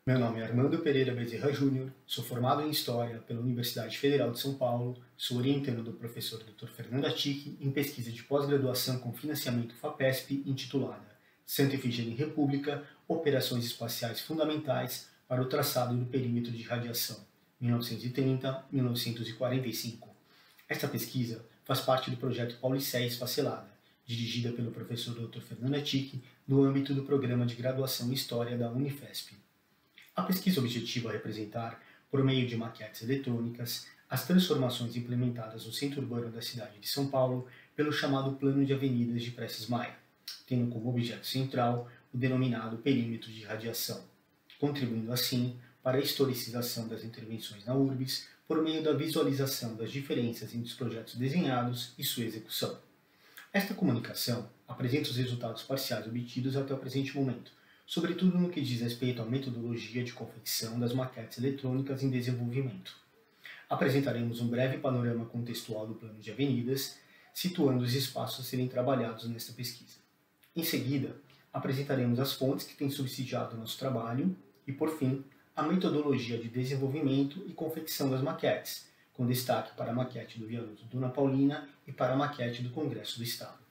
Meu nome é Armando Pereira Bezerra Júnior, sou formado em História pela Universidade Federal de São Paulo, sou orientando do professor Dr. Fernando Attic em pesquisa de pós-graduação com financiamento FAPESP intitulada Santa Efigênia e República, Operações Espaciais Fundamentais para o Traçado do Perímetro de Radiação, 1930-1945. Esta pesquisa faz parte do projeto Paulicéia Esfacelada, dirigida pelo professor Dr. Fernando Attic no âmbito do Programa de Graduação em História da Unifesp. A pesquisa objetiva representar, por meio de maquetes eletrônicas, as transformações implementadas no centro urbano da cidade de São Paulo pelo chamado Plano de Avenidas de Prestes Maia, tendo como objeto central o denominado perímetro de radiação, contribuindo assim para a historicização das intervenções na URBS por meio da visualização das diferenças entre os projetos desenhados e sua execução. Esta comunicação apresenta os resultados parciais obtidos até o presente momento, sobretudo no que diz respeito à metodologia de confecção das maquetes eletrônicas em desenvolvimento. Apresentaremos um breve panorama contextual do plano de avenidas, situando os espaços a serem trabalhados nesta pesquisa. Em seguida, apresentaremos as fontes que têm subsidiado nosso trabalho e, por fim, a metodologia de desenvolvimento e confecção das maquetes, com destaque para a maquete do viaduto Dona Paulina e para a maquete do Congresso do Estado.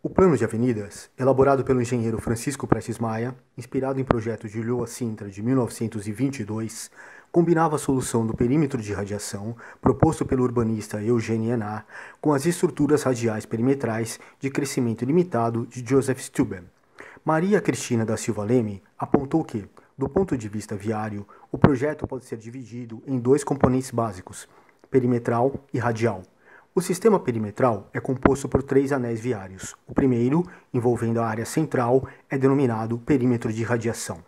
O plano de avenidas, elaborado pelo engenheiro Francisco Prestes Maia, inspirado em projeto de Lhoa Sintra de 1922, combinava a solução do perímetro de radiação proposto pelo urbanista Eugênio Enar com as estruturas radiais perimetrais de crescimento limitado de Joseph Steuben. Maria Cristina da Silva Leme apontou que, do ponto de vista viário, o projeto pode ser dividido em dois componentes básicos, perimetral e radial. O sistema perimetral é composto por 3 anéis viários. O primeiro, envolvendo a área central, é denominado perímetro de radiação.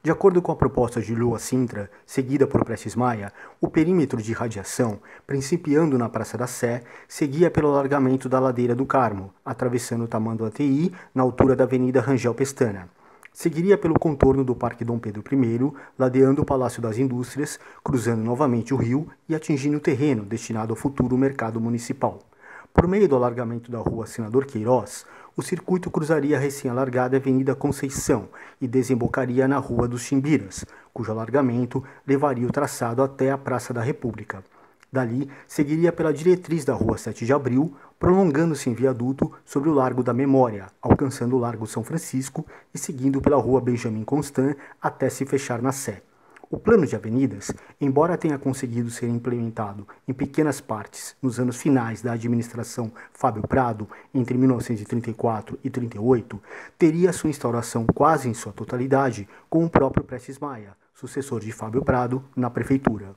De acordo com a proposta de Lhoa Sintra, seguida por Prestes Maia, o perímetro de radiação, principiando na Praça da Sé, seguia pelo alargamento da Ladeira do Carmo, atravessando o Tamanduá ATI na altura da Avenida Rangel Pestana. Seguiria pelo contorno do Parque Dom Pedro I, ladeando o Palácio das Indústrias, cruzando novamente o rio e atingindo o terreno destinado ao futuro mercado municipal. Por meio do alargamento da Rua Senador Queiroz, o circuito cruzaria a recém-alargada Avenida Conceição e desembocaria na Rua dos Chimbiras, cujo alargamento levaria o traçado até a Praça da República. Dali, seguiria pela diretriz da Rua 7 de Abril, prolongando-se em viaduto sobre o Largo da Memória, alcançando o Largo São Francisco e seguindo pela Rua Benjamin Constant até se fechar na Sé. O plano de avenidas, embora tenha conseguido ser implementado em pequenas partes nos anos finais da administração Fábio Prado, entre 1934 e 1938, teria sua instauração quase em sua totalidade com o próprio Prestes Maia, sucessor de Fábio Prado, na prefeitura.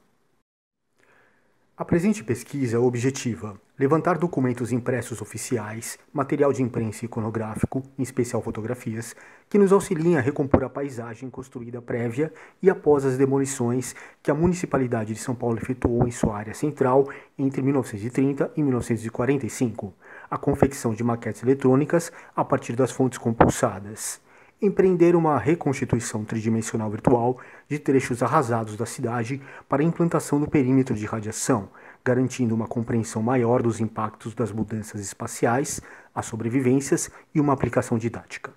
A presente pesquisa é objetiva: levantar documentos impressos oficiais, material de imprensa iconográfico, em especial fotografias, que nos auxiliem a recompor a paisagem construída prévia e após as demolições que a Municipalidade de São Paulo efetuou em sua área central entre 1930 e 1945, a confecção de maquetes eletrônicas a partir das fontes compulsadas. Empreender uma reconstituição tridimensional virtual de trechos arrasados da cidade para a implantação do perímetro de radiação, garantindo uma compreensão maior dos impactos das mudanças espaciais, as sobrevivências e uma aplicação didática.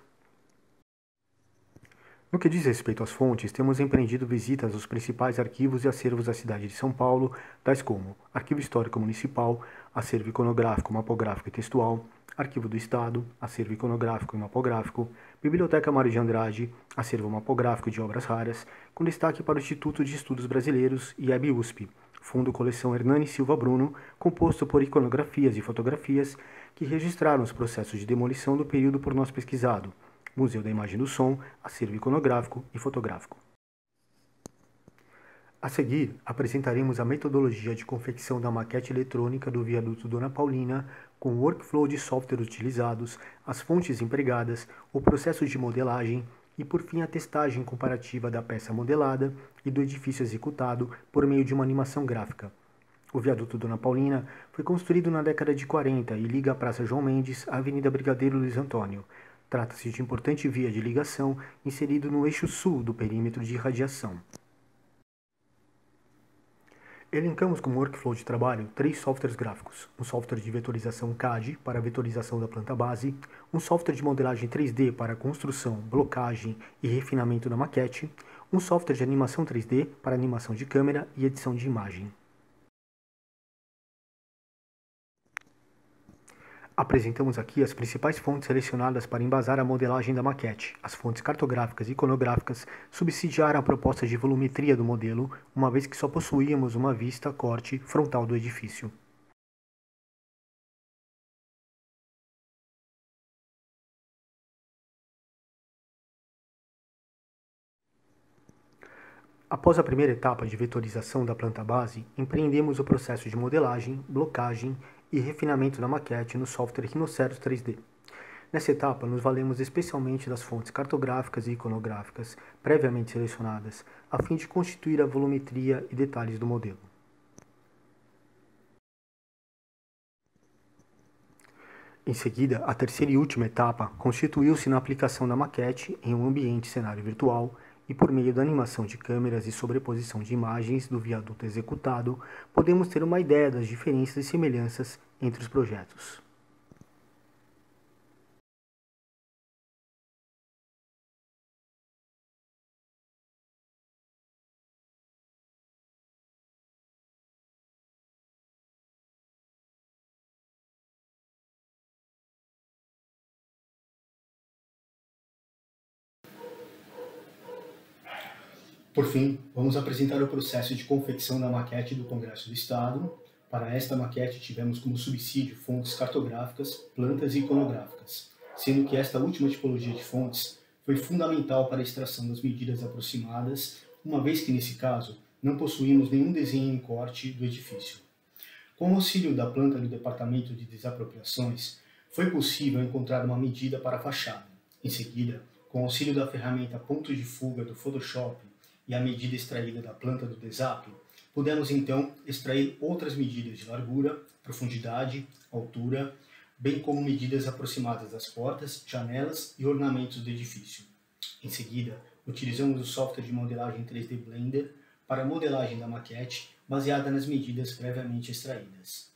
No que diz respeito às fontes, temos empreendido visitas aos principais arquivos e acervos da cidade de São Paulo, tais como Arquivo Histórico Municipal, Acervo Iconográfico, Mapográfico e Textual, Arquivo do Estado, Acervo Iconográfico e Mapográfico, Biblioteca Mário de Andrade, Acervo Mapográfico de Obras Raras, com destaque para o Instituto de Estudos Brasileiros, IEB-USP, Fundo Coleção Hernani Silva Bruno, composto por iconografias e fotografias que registraram os processos de demolição do período por nós pesquisado, Museu da Imagem e do Som, Acervo Iconográfico e Fotográfico. A seguir, apresentaremos a metodologia de confecção da maquete eletrônica do viaduto Dona Paulina, com o workflow de software utilizados, as fontes empregadas, o processo de modelagem e, por fim, a testagem comparativa da peça modelada e do edifício executado por meio de uma animação gráfica. O viaduto Dona Paulina foi construído na década de 40 e liga a Praça João Mendes à Avenida Brigadeiro Luiz Antônio. Trata-se de importante via de ligação inserido no eixo sul do perímetro de radiação. Elencamos como workflow de trabalho 3 softwares gráficos, um software de vetorização CAD para a vetorização da planta base, um software de modelagem 3D para a construção, blocagem e refinamento da maquete, um software de animação 3D para animação de câmera e edição de imagem. Apresentamos aqui as principais fontes selecionadas para embasar a modelagem da maquete. As fontes cartográficas e iconográficas subsidiaram a proposta de volumetria do modelo, uma vez que só possuíamos uma vista corte frontal do edifício. Após a primeira etapa de vetorização da planta base, empreendemos o processo de modelagem, blocagem e refinamento da maquete no software Rhinoceros 3D. Nessa etapa, nos valemos especialmente das fontes cartográficas e iconográficas previamente selecionadas, a fim de constituir a volumetria e detalhes do modelo. Em seguida, a terceira e última etapa constituiu-se na aplicação da maquete em um ambiente cenário virtual e por meio da animação de câmeras e sobreposição de imagens do viaduto executado, podemos ter uma ideia das diferenças e semelhanças entre os projetos. Por fim, vamos apresentar o processo de confecção da maquete do Congresso do Estado. Para esta maquete, tivemos como subsídio fontes cartográficas, plantas e iconográficas, sendo que esta última tipologia de fontes foi fundamental para a extração das medidas aproximadas, uma vez que, nesse caso, não possuímos nenhum desenho em corte do edifício. Com o auxílio da planta do Departamento de Desapropriações, foi possível encontrar uma medida para a fachada. Em seguida, com o auxílio da ferramenta Ponto de Fuga do Photoshop e a medida extraída da planta do Desap, pudemos então extrair outras medidas de largura, profundidade, altura, bem como medidas aproximadas das portas, janelas e ornamentos do edifício. Em seguida, utilizamos o software de modelagem 3D Blender para a modelagem da maquete baseada nas medidas previamente extraídas.